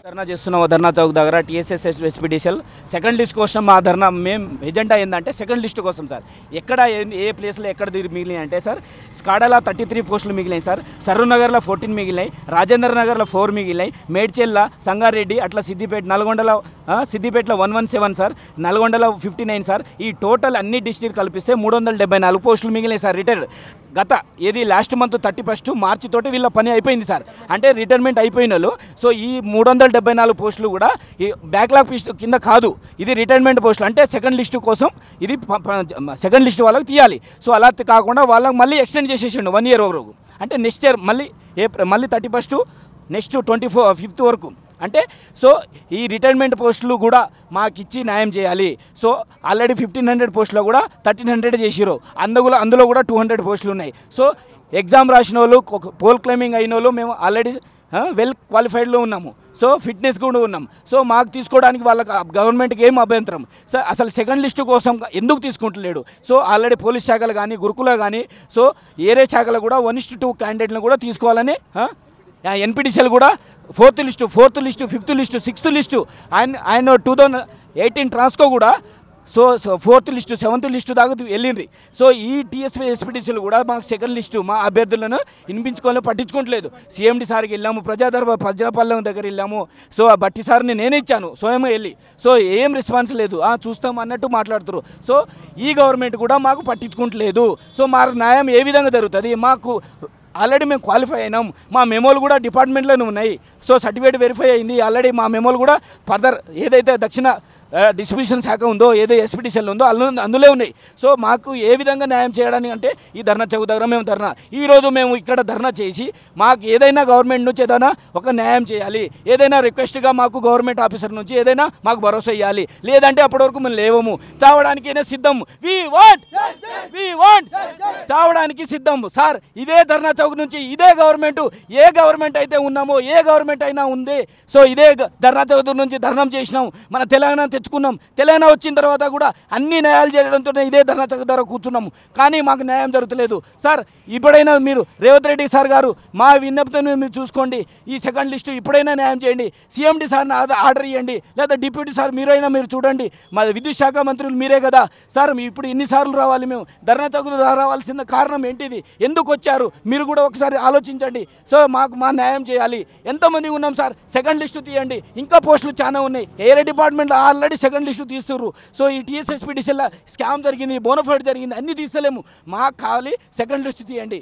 ధర్నా చేస్తున్నాం ధర్నా చౌక్ దగ్గర TSS SPDCL second list కోసం మా ధర్నా మేము ఎజెండా ఏంటంటే సెకండ్ లిస్ట్ కోసం సార్. ఎక్కడ ఏ ప్లేస్లో ఎక్కడ మిగిలినాయి అంటే సార్, స్కాడాలో 33 పోస్టులు మిగిలినాయి సార్, సరూర్ నగర్లో 14 మిగిలినాయి, రాజేంద్ర నగర్లో 4 మిగిలినాయి, మేడ్చెల్ల, సంగారెడ్డి, అట్లా సిద్దిపేటలో 117 సార్, నల్గొండలో 59 సార్. ఈ టోటల్ అన్ని డిస్ట్రిక్ట్ కల్పిస్తే 374 పోస్టులు మిగిలినాయి సార్. రిటైర్డ్ గత లాస్ట్ మంత్ 31 మార్చి తోటి వీళ్ళ పని అయిపోయింది సార్, అంటే రిటైర్మెంట్ అయిపోయిన వాళ్ళు. సో ఈ 374 పోస్టులు కూడా ఈ బ్యాక్లాగ్ కింద కాదు, ఇది రిటైర్మెంట్ పోస్టులు, అంటే సెకండ్ లిస్టు కోసం ఇది సెకండ్ లిస్టు వాళ్ళకి తీయాలి. సో అలా కాకుండా వాళ్ళకి మళ్ళీ ఎక్స్టెండ్ చేసేసిండు 1 ఇయర్ వరకు, అంటే నెక్స్ట్ ఇయర్ మళ్ళీ 31 నెక్స్ట్ 25th వరకు. అంటే సో ఈ రిటైర్మెంట్ పోస్టులు కూడా మాకు ఇచ్చి న్యాయం చేయాలి. సో ఆల్రెడీ 1500 పోస్టులో కూడా 1300 చేసిరు, అందులో కూడా 200 పోస్టులు ఉన్నాయి. సో ఎగ్జామ్ రాసిన వాళ్ళు, పోల్ క్లైంబింగ్ అయిన వాళ్ళు మేము ఆల్రెడీ వెల్ క్వాలిఫైడ్లో ఉన్నాము. సో ఫిట్నెస్ కూడా ఉన్నాం. సో మాకు తీసుకోవడానికి వాళ్ళకి గవర్నమెంట్కి ఏం అభ్యంతరం సార్? అసలు సెకండ్ లిస్టు కోసం ఎందుకు తీసుకుంటలేడు? సో ఆల్రెడీ పోలీస్ శాఖలు కానీ, గురుకుల కానీ, సో ఏరే శాఖలు కూడా 1:2 క్యాండిడేట్లను కూడా తీసుకోవాలని, ఎన్పీటీసీలు కూడా 4th list, 5th list, 6th list, ఆయన 2018 ట్రాన్స్కో కూడా so 4th list, 7th list దాకా వెళ్ళింది. సో ఈ ఎస్పీడీసీలు కూడా మాకు సెకండ్ లిస్టు మా అభ్యర్థులను వినిపించుకోవాలని పట్టించుకోవట్లేదు. సిఎండి సార్కి వెళ్ళాము, ప్రజాపాలెం దగ్గర వెళ్ళాము. సో ఆ బట్టి సార్ని నేనే ఇచ్చాను స్వయంగా వెళ్ళి. సో ఏం రెస్పాన్స్ లేదు, చూస్తాం అన్నట్టు మాట్లాడుతారు. సో ఈ గవర్నమెంట్ కూడా మాకు పట్టించుకోవట్లేదు. సో మా న్యాయం ఏ విధంగా జరుగుతుంది? మాకు ఆల్రెడీ మేము క్వాలిఫై అయినాం, మా మెమోలు కూడా డిపార్ట్మెంట్లోనే ఉన్నాయి. సో సర్టిఫికేట్ వెరిఫై అయింది ఆల్రెడీ. మా మెమోలు కూడా ఫర్దర్ ఏదైతే దక్షిణ డిస్ట్రిబ్యూషన్ శాఖ ఉందో, ఏదో ఎస్పీడీసీఎల్ ఉందో అందులో ఉన్నాయి. సో మాకు ఏ విధంగా న్యాయం చేయడానికి అంటే ఈ ధర్నా చౌక్ దగ్గర మేము ఈరోజు మేము ఇక్కడ ధర్నా చేసి మాకు ఏదైనా గవర్నమెంట్ నుంచి ఏదైనా ఒక న్యాయం చేయాలి, ఏదైనా రిక్వెస్ట్గా మాకు గవర్నమెంట్ ఆఫీసర్ నుంచి ఏదైనా మాకు భరోసా ఇవ్వాలి. లేదంటే అప్పటి వరకు మేము లేవము, చావడానికైనా సిద్ధం. వి వాంట్ చావడానికి సిద్ధం సార్. ఇదే ధర్నా చౌక్ నుంచి ఇదే గవర్నమెంట్, ఏ గవర్నమెంట్ అయితే ఉన్నామో, ఏ గవర్నమెంట్ అయినా ఉంది, సో ఇదే ధర్నా చౌక్ నుంచి ధర్నా చేసినాం, మన తెలంగాణ తెచ్చుకున్నాం. తెలంగాణ వచ్చిన తర్వాత కూడా అన్ని న్యాయాలు చేయడంతో ఇదే ధర్నా చౌక్ ద్వారా కూర్చున్నాము, కానీ మాకు న్యాయం జరుగుతలేదు సార్. ఇప్పుడైనా మీరు రేవంత్ రెడ్డి సార్ గారు మా విన్నపంతో మీరు చూసుకోండి, ఈ సెకండ్ లిస్టు ఇప్పుడైనా న్యాయం చేయండి. సిఎండి సార్ని ఆర్డర్ ఇవ్వండి, లేదా డిప్యూటీ సార్ మీరైనా మీరు చూడండి. మా విద్యుత్ శాఖ మంత్రులు మీరే కదా సార్. ఇప్పుడు ఎన్నిసార్లు రావాలి మేము ధర్నా చౌక్ రావాల్సిన కారణం ఏంటిది? ఎందుకు వచ్చారు? మీరు కూడా ఒకసారి ఆలోచించండి. సో మా న్యాయం చేయాలి. ఎంతమంది ఉన్నాం సార్? సెకండ్ లిస్టు తీయండి. ఇంకా పోస్టులు చాలా ఉన్నాయి. ఏరే డిపార్ట్మెంట్లో ఆల్రెడీ సెకండ్ లిస్టు తీస్తున్నారు. సో ఈ టీఎస్ఎస్పీడీసీఎల్ స్కామ్ జరిగింది, బోనఫైడ్ జరిగింది, అన్నీ తీస్తలేము. మాకు కావాలి సెకండ్ లిస్టు తీయండి.